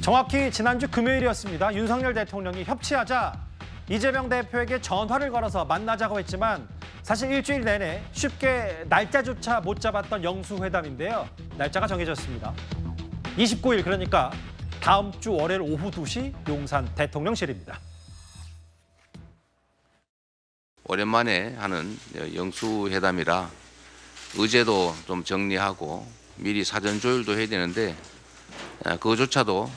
정확히 지난주 금요일이었습니다. 윤석열 대통령이 협치하자 이재명 대표에게 전화를 걸어서 만나자고 했지만 사실 일주일 내내 쉽게 날짜조차 못 잡았던 영수회담인데요. 날짜가 정해졌습니다. 29일, 그러니까 다음 주 월요일 오후 2시 용산 대통령실입니다. 오랜만에 하는 영수회담이라 의제도 좀 정리하고 미리 사전 조율도 해야 되는데 그거조차도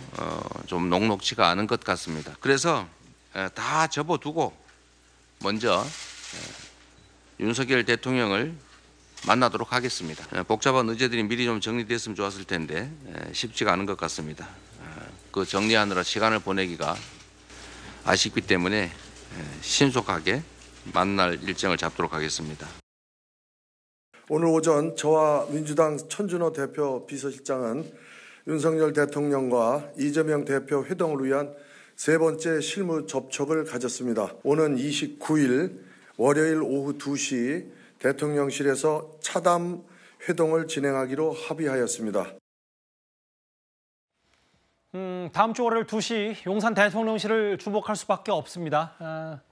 좀 녹록지가 않은 것 같습니다. 그래서 다 접어두고 먼저 윤석열 대통령을 만나도록 하겠습니다. 복잡한 의제들이 미리 좀 정리됐으면 좋았을 텐데 쉽지가 않은 것 같습니다. 그 정리하느라 시간을 보내기가 아쉽기 때문에 신속하게 만날 일정을 잡도록 하겠습니다. 오늘 오전 저와 민주당 천준호 대표 비서실장은 윤석열 대통령과 이재명 대표 회동을 위한 세 번째 실무 접촉을 가졌습니다. 오는 29일 월요일 오후 2시 대통령실에서 차담 회동을 진행하기로 합의하였습니다. 다음 주 월요일 2시 용산 대통령실을 주목할 수밖에 없습니다.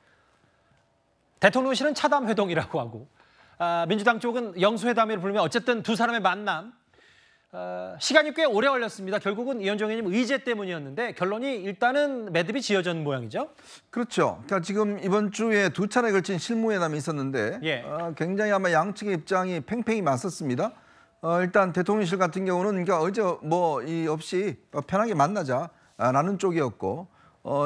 대통령실은 차담 회동이라고 하고 민주당 쪽은 영수회담이라고 부르면 어쨌든 두 사람의 만남. 시간이 꽤 오래 걸렸습니다. 결국은 이현정 의원님 의제 때문이었는데 결론이 일단은 매듭이 지어진 모양이죠. 그렇죠. 그러니까 지금 이번 주에 두 차례 걸친 실무회담이 있었는데 굉장히 아마 양측의 입장이 팽팽히 맞섰습니다. 일단 대통령실 같은 경우는 그러니까 어제 없이 편하게 만나자라는 쪽이었고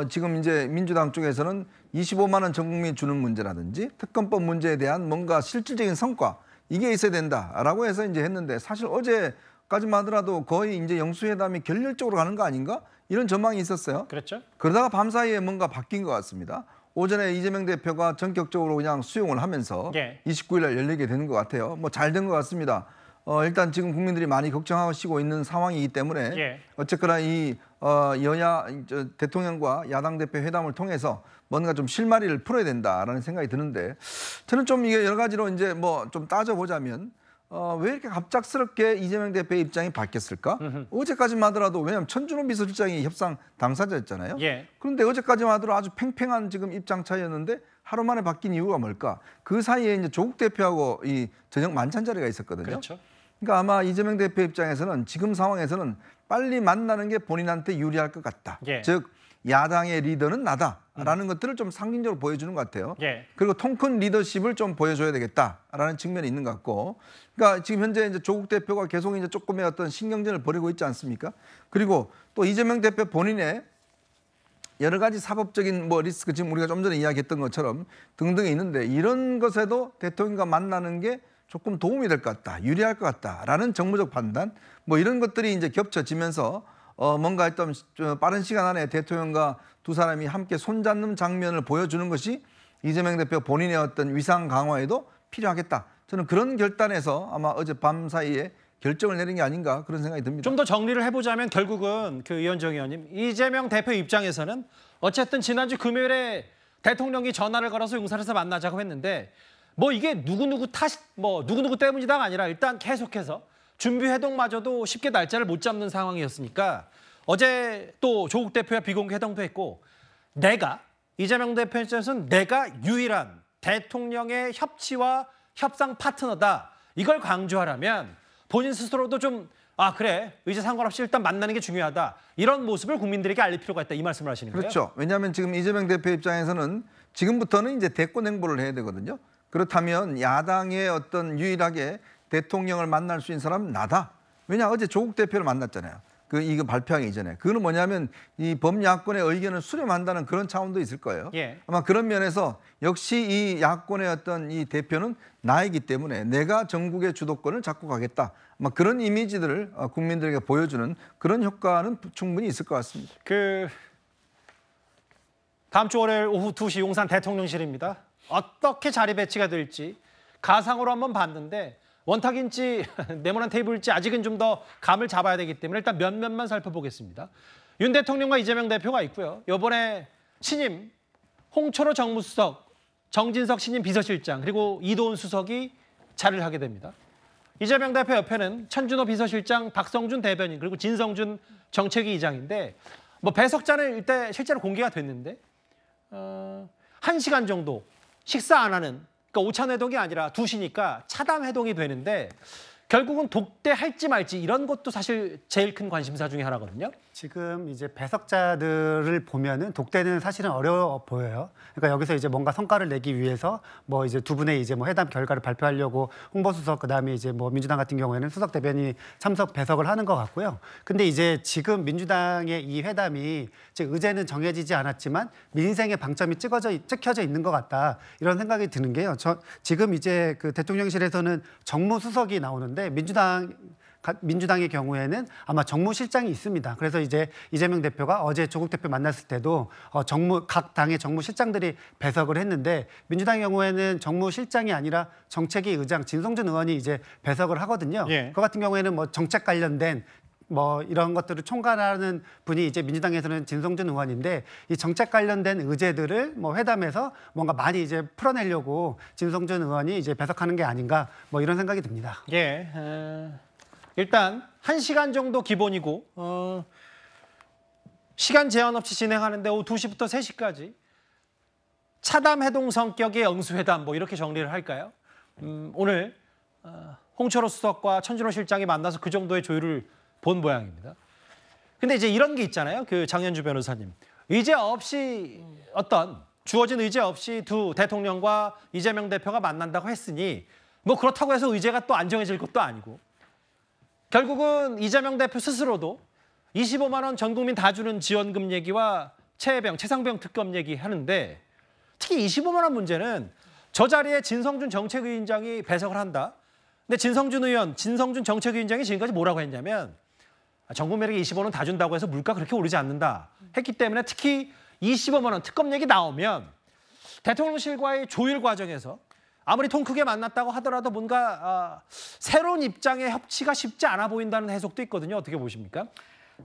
지금 이제 민주당 쪽에서는 25만 원 전 국민 주는 문제라든지 특검법 문제에 대한 뭔가 실질적인 성과 이게 있어야 된다라고 해서 이제 했는데 사실 어제까지만 하더라도 거의 이제 영수회담이 결렬적으로 가는 거 아닌가 이런 전망이 있었어요. 그렇죠. 그러다가 밤사이에 뭔가 바뀐 것 같습니다. 오전에 이재명 대표가 전격적으로 그냥 수용을 하면서 29일 날 열리게 되는 것 같아요. 뭐 잘 된 것 같습니다. 일단 지금 국민들이 많이 걱정하시고 있는 상황이기 때문에 어쨌거나 이 여야 대통령과 야당 대표 회담을 통해서 뭔가 좀 실마리를 풀어야 된다라는 생각이 드는데 저는 좀 이게 여러 가지로 이제 뭐 좀 따져보자면 왜 이렇게 갑작스럽게 이재명 대표의 입장이 바뀌었을까? 어제까지만 하더라도 왜냐하면 천준호 비서실장이 협상 당사자였잖아요. 그런데 어제까지만 하더라도 아주 팽팽한 지금 입장 차이였는데 하루 만에 바뀐 이유가 뭘까? 그 사이에 이제 조국 대표하고 이 저녁 만찬 자리가 있었거든요. 그렇죠. 그러니까 아마 이재명 대표 입장에서는 지금 상황에서는 빨리 만나는 게 본인한테 유리할 것 같다. 즉 야당의 리더는 나다라는 것들을 좀 상징적으로 보여주는 것 같아요. 그리고 통큰 리더십을 좀 보여줘야 되겠다라는 측면이 있는 것 같고, 그러니까 지금 현재 이제 조국 대표가 계속 이제 조금의 어떤 신경전을 벌이고 있지 않습니까? 그리고 또 이재명 대표 본인의 여러 가지 사법적인 리스크 지금 우리가 좀 전에 이야기했던 것처럼 등등이 있는데 이런 것에도 대통령과 만나는 게 조금 도움이 될 것 같다, 유리할 것 같다라는 정무적 판단, 이런 것들이 이제 겹쳐지면서 뭔가 일단 빠른 시간 안에 대통령과 두 사람이 함께 손잡는 장면을 보여주는 것이 이재명 대표 본인의 어떤 위상 강화에도 필요하겠다. 저는 그런 결단에서 아마 어제 밤 사이에 결정을 내린 게 아닌가 그런 생각이 듭니다. 좀 더 정리를 해보자면 결국은 이현정 의원님, 이재명 대표 입장에서는 어쨌든 지난주 금요일에 대통령이 전화를 걸어서 용산에서 만나자고 했는데 이게 누구누구 누구누구 때문이다가 아니라 일단 계속해서 준비 회동마저도 쉽게 날짜를 못 잡는 상황이었으니까 어제 또 조국 대표와 비공개 회동도 했고 이재명 대표 입장에서는 내가 유일한 대통령의 협치와 협상 파트너다. 이걸 강조하려면 본인 스스로도 좀 그래 의제 상관없이 일단 만나는 게 중요하다. 이런 모습을 국민들에게 알릴 필요가 있다. 이 말씀을 하시는 거예요? 그렇죠. 왜냐하면 지금 이재명 대표 입장에서는 지금부터는 이제 대권 행보를 해야 되거든요. 그렇다면 야당의 어떤 유일하게 대통령을 만날 수 있는 사람은 나다. 왜냐 어제 조국 대표를 만났잖아요. 이거 발표하기 이전에. 그거는 뭐냐면 이 범야권의 의견을 수렴한다는 그런 차원도 있을 거예요. 아마 그런 면에서 역시 이 야권의 어떤 이 대표는 나이기 때문에 내가 전국의 주도권을 잡고 가겠다. 아마 그런 이미지들을 국민들에게 보여주는 그런 효과는 충분히 있을 것 같습니다. 다음 주 월요일 오후 2시 용산 대통령실입니다. 어떻게 자리 배치가 될지 가상으로 한번 봤는데 원탁인지 네모난 테이블일지 아직은 좀 더 감을 잡아야 되기 때문에 일단 몇몇만 살펴보겠습니다. 윤 대통령과 이재명 대표가 있고요. 이번에 신임 홍철호 정무수석, 정진석 신임 비서실장 그리고 이도훈 수석이 자리를 하게 됩니다. 이재명 대표 옆에는 천준호 비서실장, 박성준 대변인 그리고 진성준 정책위 의장인데 뭐 배석자는 일단 실제로 공개가 됐는데 1시간 정도 식사 안 하는, 그러니까 오찬 회동이 아니라 2시니까 차담 회동이 되는데 결국은 독대할지 말지 이런 것도 사실 제일 큰 관심사 중에 하나거든요. 지금 이제 배석자들을 보면은 독대는 사실은 어려워 보여요. 그러니까 여기서 이제 뭔가 성과를 내기 위해서 뭐 이제 두 분의 이제 뭐 회담 결과를 발표하려고 홍보수석 그다음에 이제 뭐 민주당 같은 경우에는 수석 대변인이 참석 배석을 하는 것 같고요. 근데 이제 지금 민주당의 이 회담이 즉 의제는 정해지지 않았지만 민생의 방점이 찍혀져 있는 것 같다 이런 생각이 드는 게요. 지금 이제 그 대통령실에서는 정무수석이 나오는데 민주당의 경우에는 아마 정무실장이 있습니다. 그래서 이제 이재명 대표가 어제 조국 대표 만났을 때도 각 당의 정무실장들이 배석을 했는데 민주당의 경우에는 정무실장이 아니라 정책위 의장 진성준 의원이 이제 배석을 하거든요. 예. 그 같은 경우에는 뭐 정책 관련된 뭐 이런 것들을 총괄하는 분이 이제 민주당에서는 진성준 의원인데 이 정책 관련된 의제들을 뭐 회담에서 뭔가 많이 이제 풀어내려고 진성준 의원이 이제 배석하는 게 아닌가 뭐 이런 생각이 듭니다. 예. 일단 1시간 정도 기본이고 시간 제한 없이 진행하는데 오후 2시부터 3시까지 차담 회동 성격의 영수회담 뭐 이렇게 정리를 할까요? 오늘 홍철호 수석과 천준호 실장이 만나서 그 정도의 조율을 본 모양입니다. 근데 이제 이런 게 있잖아요. 그 장현주 변호사님. 의제 없이 주어진 의제 없이 두 대통령과 이재명 대표가 만난다고 했으니 뭐 그렇다고 해서 의제가 또 안정해질 것도 아니고 결국은 이재명 대표 스스로도 25만 원 전 국민 다 주는 지원금 얘기와 최상병 특검 얘기하는데 특히 25만 원 문제는 저 자리에 진성준 정책위원장이 배석을 한다. 근데 진성준 정책위원장이 지금까지 뭐라고 했냐면 전 국민에게 25만 원 다 준다고 해서 물가 그렇게 오르지 않는다 했기 때문에 특히 25만 원 특검 얘기 나오면 대통령실과의 조율 과정에서 아무리 통 크게 만났다고 하더라도 뭔가 새로운 입장의 협치가 쉽지 않아 보인다는 해석도 있거든요. 어떻게 보십니까?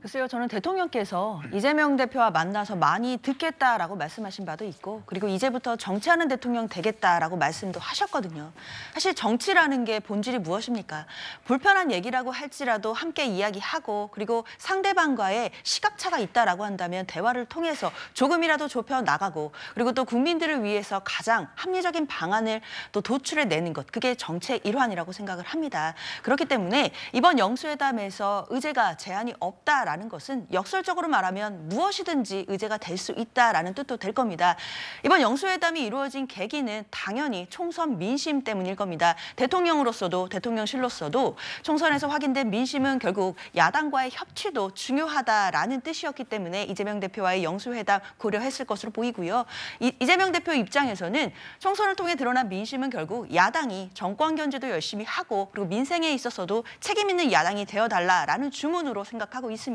글쎄요, 저는 대통령께서 이재명 대표와 만나서 많이 듣겠다라고 말씀하신 바도 있고 그리고 이제부터 정치하는 대통령 되겠다라고 말씀도 하셨거든요. 사실 정치라는 게 본질이 무엇입니까? 불편한 얘기라고 할지라도 함께 이야기하고 그리고 상대방과의 시각차가 있다라고 한다면 대화를 통해서 조금이라도 좁혀 나가고 그리고 또 국민들을 위해서 가장 합리적인 방안을 또 도출해내는 것, 그게 정치의 일환이라고 생각을 합니다. 그렇기 때문에 이번 영수회담에서 의제가 제한이 없다 라는 것은 역설적으로 말하면 무엇이든지 의제가 될 수 있다라는 뜻도 될 겁니다. 이번 영수회담이 이루어진 계기는 당연히 총선 민심 때문일 겁니다. 대통령으로서도 대통령실로서도 총선에서 확인된 민심은 결국 야당과의 협치도 중요하다라는 뜻이었기 때문에 이재명 대표와의 영수회담 고려했을 것으로 보이고요. 이재명 대표 입장에서는 총선을 통해 드러난 민심은 결국 야당이 정권 견제도 열심히 하고 그리고 민생에 있어서도 책임 있는 야당이 되어달라라는 주문으로 생각하고 있습니다.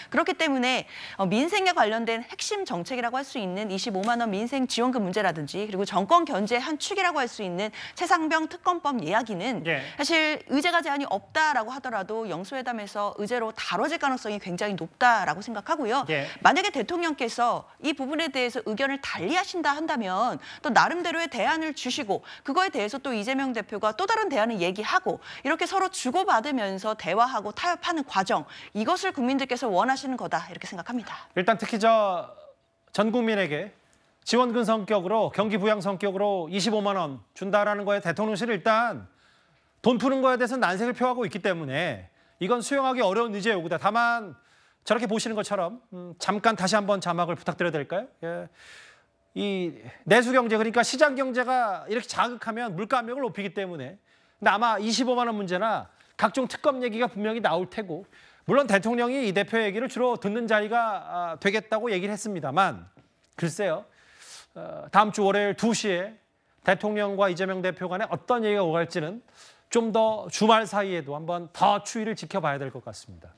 그렇기 때문에 민생에 관련된 핵심 정책이라고 할 수 있는 25만 원 민생 지원금 문제라든지 그리고 정권 견제 한 축이라고 할 수 있는 최상병 특검법 이야기는 사실 의제가 제한이 없다라고 하더라도 영수회담에서 의제로 다뤄질 가능성이 굉장히 높다라고 생각하고요. 만약에 대통령께서 이 부분에 대해서 의견을 달리하신다 한다면 또 나름대로의 대안을 주시고 그거에 대해서 또 이재명 대표가 또 다른 대안을 얘기하고 이렇게 서로 주고받으면서 대화하고 타협하는 과정, 이것을 국민들께서 원하시는 거다 이렇게 생각합니다. 일단 특히 전 국민에게 지원금 성격으로 경기 부양 성격으로 25만 원 준다라는 거에 대통령실은 일단 돈 푸는 거에 대해서 난색을 표하고 있기 때문에 이건 수용하기 어려운 의제 요구다. 다만 저렇게 보시는 것처럼 잠깐 다시 한번 자막을 부탁드려도 될까요? 이 내수 경제 그러니까 시장 경제가 이렇게 자극하면 물가 압력을 높이기 때문에 근데 아마 25만 원 문제나 각종 특검 얘기가 분명히 나올 테고 물론 대통령이 이 대표 얘기를 주로 듣는 자리가 되겠다고 얘기를 했습니다만 글쎄요. 다음 주 월요일 2시에 대통령과 이재명 대표 간에 어떤 얘기가 오갈지는 좀 더 주말 사이에도 한번 더 추이를 지켜봐야 될 것 같습니다.